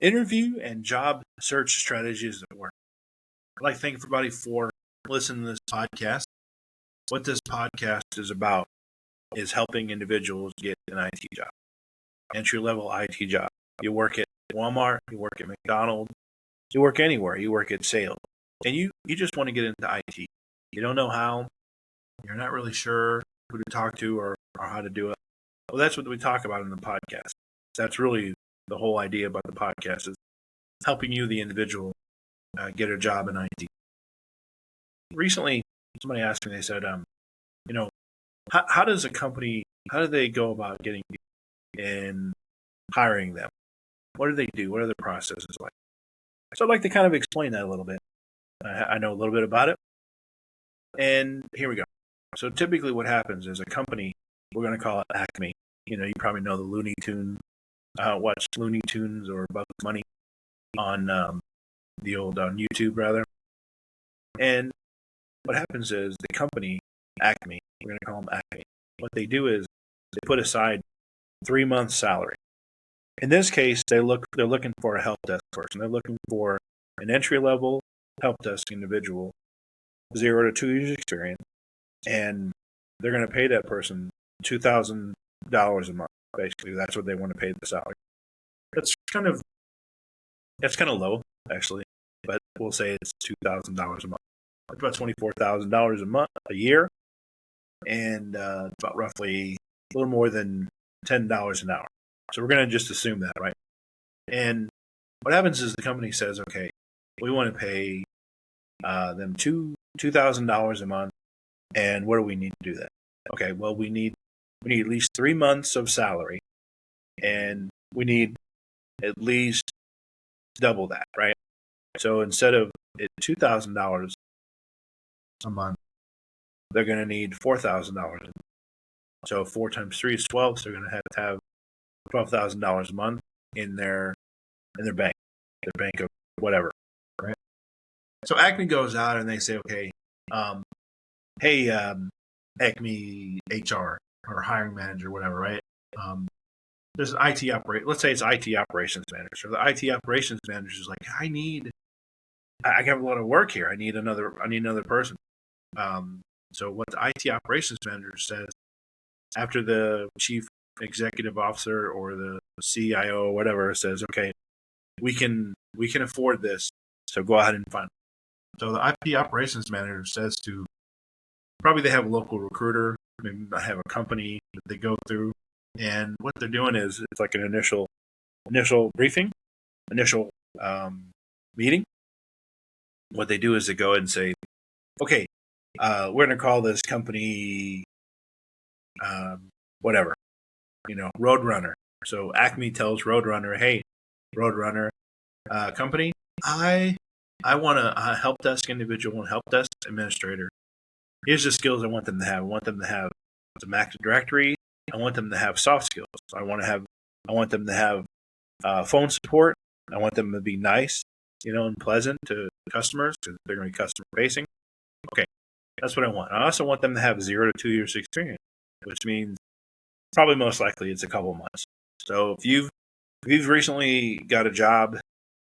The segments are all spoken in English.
interview and job search strategies that work. I'd like to thank everybody for listening to this podcast. What this podcast is about is helping individuals get an IT job, entry-level IT job. You work at Walmart, you work at McDonald's, you work anywhere, you work at sales, and you just want to get into IT. You don't know how, you're not really sure who to talk to or how to do it. Well, that's what we talk about in the podcast. That's really the whole idea about the podcast, is helping you, the individual, get a job in IT. Recently, somebody asked me, they said, how does a company, how do they go about getting people and hiring them? What do they do? What are their processes like? So I'd like to kind of explain that a little bit. I know a little bit about it. And here we go. So typically what happens is a company, we're going to call it Acme. You probably know the Looney Tunes, watch Looney Tunes or Bugs Bunny on the old on YouTube, rather. And what happens is the company, Acme, we're going to call them Acme. What they do is they put aside 3 months' salary. In this case, they're looking for a help desk person. They're looking for an entry-level help desk individual, 0 to 2 years experience, and they're going to pay that person $2,000 a month. Basically, that's what they want to pay the salary. That's kind of low, actually, but we'll say it's $2,000 a month. It's about $24,000 a month, a year, and about roughly a little more than $10 an hour. So we're going to just assume that, right? And what happens is the company says, okay, we want to pay them $2,000 a month, and what do we need to do that? Okay, well, we need at least 3 months of salary, and we need at least double that, right? So instead of $2,000 a month, they're going to need $4,000. So 4 times 3 is 12, so they're going to have $12,000 a month in their bank, of whatever, right? So Acme goes out and they say, okay, hey, Acme HR or hiring manager, whatever, right? There's an IT let's say it's IT operations manager. The IT operations manager is like, I got a lot of work here. I need another person. So what the IT operations manager says, after the chief executive officer or the CIO or whatever says, okay, we can afford this, so go ahead and find it. So the IT operations manager says to, probably they have a local recruiter, maybe they have a company that they go through, and what they're doing is it's like an initial briefing, initial meeting. What they do is they go ahead and say, okay, we're going to call this company whatever, Roadrunner. So Acme tells Roadrunner, hey, Roadrunner company, I want a help desk individual and help desk administrator. Here's the skills I want them to have. I want them to have some Active Directory. I want them to have soft skills. I want them to have phone support. I want them to be nice, and pleasant to customers because they're going to be customer facing. Okay, that's what I want. I also want them to have 0 to 2 years experience, which means probably most likely it's a couple months. So if you've recently got a job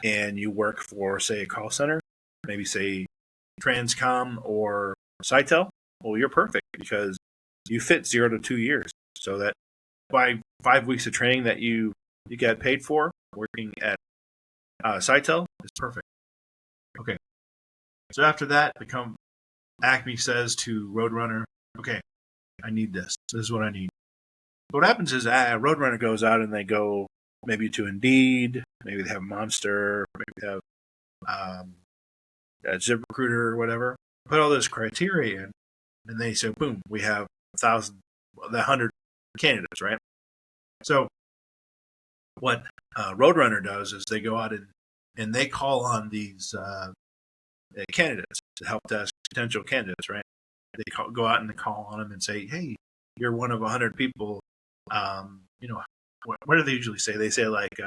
and you work for, say, a call center, maybe say Transcom or Sitel, well, you're perfect because you fit 0 to 2 years. So that by 5 weeks of training that you get paid for working at Sitel is perfect. Okay. So after that, Acme says to Roadrunner, okay, I need this. This is what I need. So what happens is Roadrunner goes out and they go maybe to Indeed, maybe they have Monster, maybe they have ZipRecruiter or whatever. Put all this criteria in, and they say, boom, we have 100 candidates, right? So what Roadrunner does is they go out and they call on these candidates, to help desk potential candidates, right? They go out and they call on them and say, hey, you're one of 100 people. What do they usually say? They say like,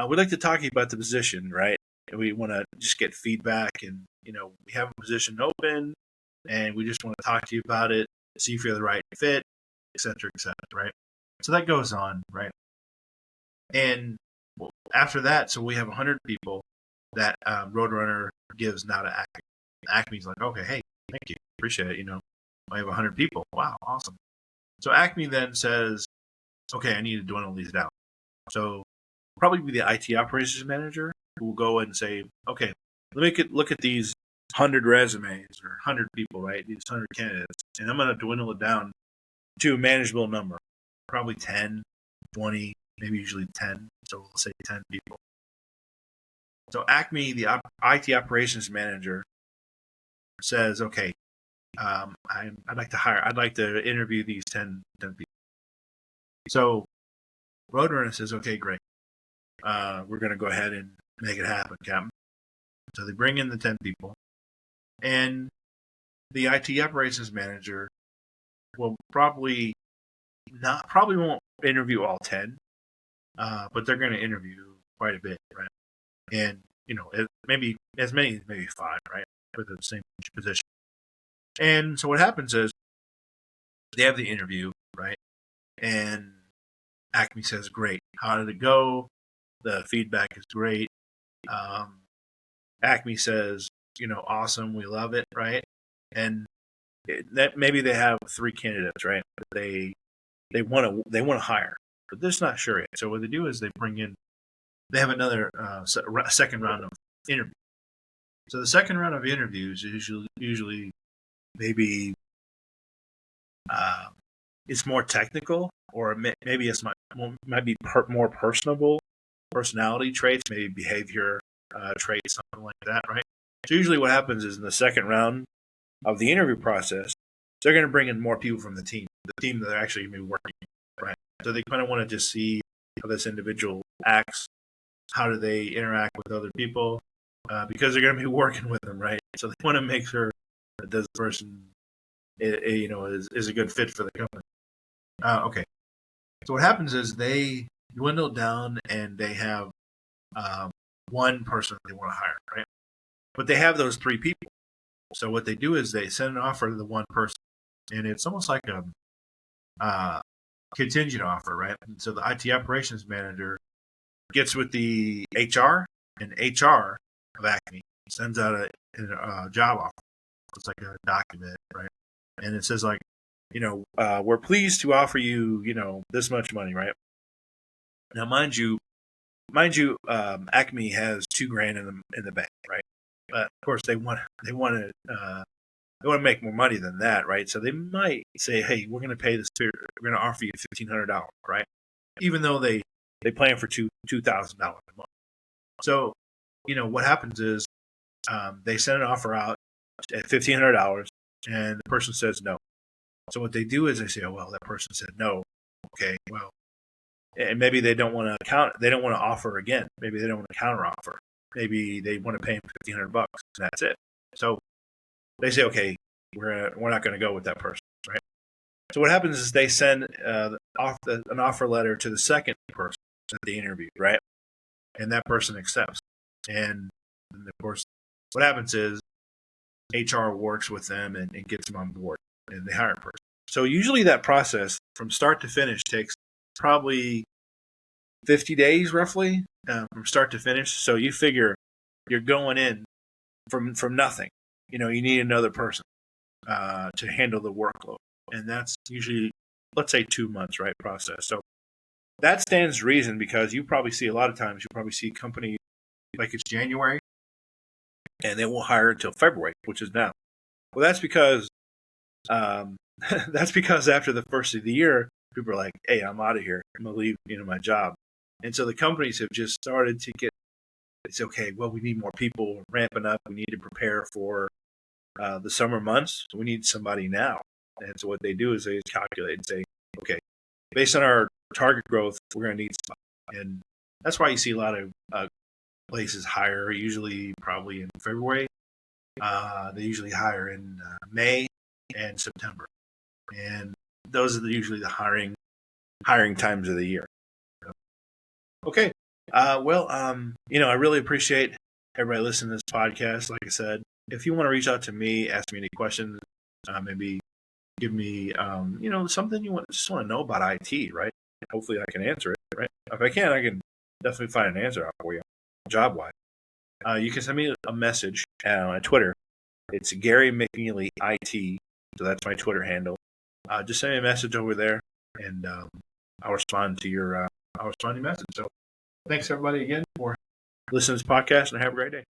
we'd like to talk to you about the position, right? And we want to just get feedback, and we have a position open, and we just want to talk to you about it, see if you're the right fit, et cetera, right? So that goes on, right? And Well, after that, so we have 100 people that Roadrunner gives now to Acme. Acme's like, okay, hey, thank you, appreciate it. I have 100 people. Wow, awesome. So Acme then says, okay, I need to dwindle these down. So probably be the IT operations manager who will go and say, okay, let me look at these 100 resumes or 100 people, right? These 100 candidates, and I'm going to dwindle it down to a manageable number, probably 10, 20, maybe usually 10. So we'll say 10 people. So Acme, the IT operations manager, says, okay, I'd like to interview these 10 people. So Roadrunner says, okay, great. We're going to go ahead and make it happen, Captain. So they bring in the 10 people, and the IT operations manager will probably won't interview all 10, but they're going to interview quite a bit, right? And, maybe as many as maybe 5, right? For the same position. And so what happens is they have the interview, right? And Acme says, great. How did it go? The feedback is great. Acme says, awesome. We love it, right? And that maybe they have 3 candidates, right? But they want to hire, but they're just not sure yet. So what they do is they have another second round of interviews. So the second round of interviews is usually maybe it's more technical, or maybe it's might be more personable personality traits, maybe behavior traits, something like that, right? So usually what happens is in the second round of the interview process, they're going to bring in more people from the team that they're actually going to be working with, right? So they kind of want to just see how this individual acts, how do they interact with other people, because they're going to be working with them, right? So they want to make sure that this person, is a good fit for the company. Okay. So what happens is they dwindle down and they have one person they want to hire, right? But they have those 3 people. So what they do is they send an offer to the one person, and it's almost like a contingent offer, right? And so the IT operations manager gets with the HR, and HR of Acme sends out a job offer. It's like a document, right? And it says like, we're pleased to offer you, this much money, right? Now, mind you, Acme has $2,000 in the bank, right? But of course, they want to make more money than that, right? So they might say, hey, we're going to offer you $1,500, right? Even though they plan for $2,000 a month. So, what happens is they send an offer out at $1,500, and the person says no. So what they do is they say, oh, well, that person said no. Okay, well, and maybe they don't want to offer again. Maybe they don't want to counter offer. Maybe they want to pay him $1,500, and that's it. So they say, okay, we're not going to go with that person, right? So what happens is they send an offer letter to the second person that they interviewed, right? And that person accepts. And of course, what happens is HR works with them and gets them on board, and they hire a person. So usually that process from start to finish takes probably 50 days, roughly, from start to finish. So you figure you're going in from nothing. You need another person to handle the workload, and that's usually, let's say, 2 months, right, process. So that stands to reason, because you probably see a lot of times, companies like it's January and they won't hire until February, which is now. Well, that's because after the first of the year, people are like, hey, I'm out of here. I'm going to leave, my job. And so the companies have just started to it's okay, well, we need more people. We're ramping up. We need to prepare for the summer months. So we need somebody now. And so what they do is they calculate and say, okay, based on our target growth, we're going to need somebody. And that's why you see a lot of places hire, usually probably in February. They usually hire in May and September. And those are usually the hiring times of the year. Okay. I really appreciate everybody listening to this podcast. Like I said, if you want to reach out to me, ask me any questions, maybe give me, something you just want to know about IT, right? Hopefully I can answer it, right? If I can, I can definitely find an answer out for you, job wise. You can send me a message on Twitter. It's Gary McNeely IT, so that's my Twitter handle. Just send me a message over there, and I'll respond to your message. So, thanks everybody again for listening to this podcast, and have a great day.